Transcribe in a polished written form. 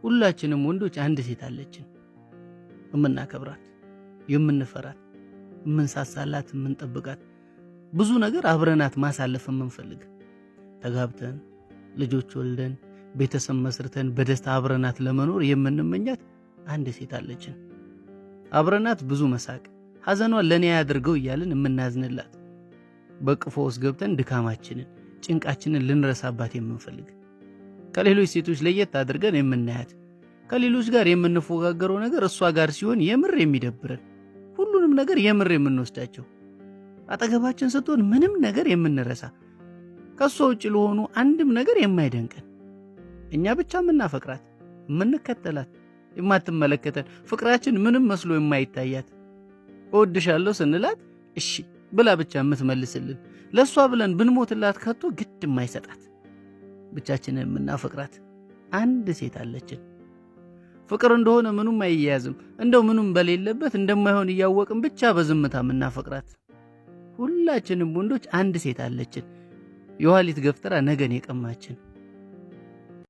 ሁላችንም ወንዶች አንድ ሴት አለችን፣ የምናከብራት፣ የምንፈራት፣ የምንሳሳላት፣ የምንጠብቃት፣ ብዙ ነገር አብረናት ማሳለፍ የምንፈልግ፣ ተጋብተን ልጆች ወልደን ቤተሰብ መስርተን በደስታ አብረናት ለመኖር የምንመኛት አንድ ሴት አለችን። አብረናት ብዙ መሳቅ፣ ሐዘኗን ለኔ ያድርገው እያልን የምናዝንላት፣ በቅፎ ውስጥ ገብተን ድካማችንን ጭንቃችንን ልንረሳባት የምንፈልግ፣ ከሌሎች ሴቶች ለየት አድርገን የምናያት፣ ከሌሎች ጋር የምንፎጋገረው ነገር እሷ ጋር ሲሆን የምር የሚደብረን፣ ሁሉንም ነገር የምር የምንወስዳቸው፣ አጠገባችን ስትሆን ምንም ነገር የምንረሳ፣ ከሷ ውጭ ለሆኑ አንድም ነገር የማይደንቀን፣ እኛ ብቻ የምናፈቅራት፣ የምንከተላት፣ የማትመለከተን፣ ፍቅራችን ምንም መስሎ የማይታያት፣ እወድሻለሁ ስንላት እሺ ብላ ብቻ የምትመልስልን፣ ለሷ ብለን ብንሞትላት ከቶ ግድ የማይሰጣት፣ ብቻችንን የምናፈቅራት አንድ ሴት አለችን። ፍቅር እንደሆነ ምኑም አይያያዝም፣ እንደው ምኑም በሌለበት እንደማይሆን እያወቅን ብቻ በዝምታ የምናፈቅራት ሁላችንም ወንዶች አንድ ሴት አለችን፣ የኋሊት ገፍትራ ነገን የቀማችን።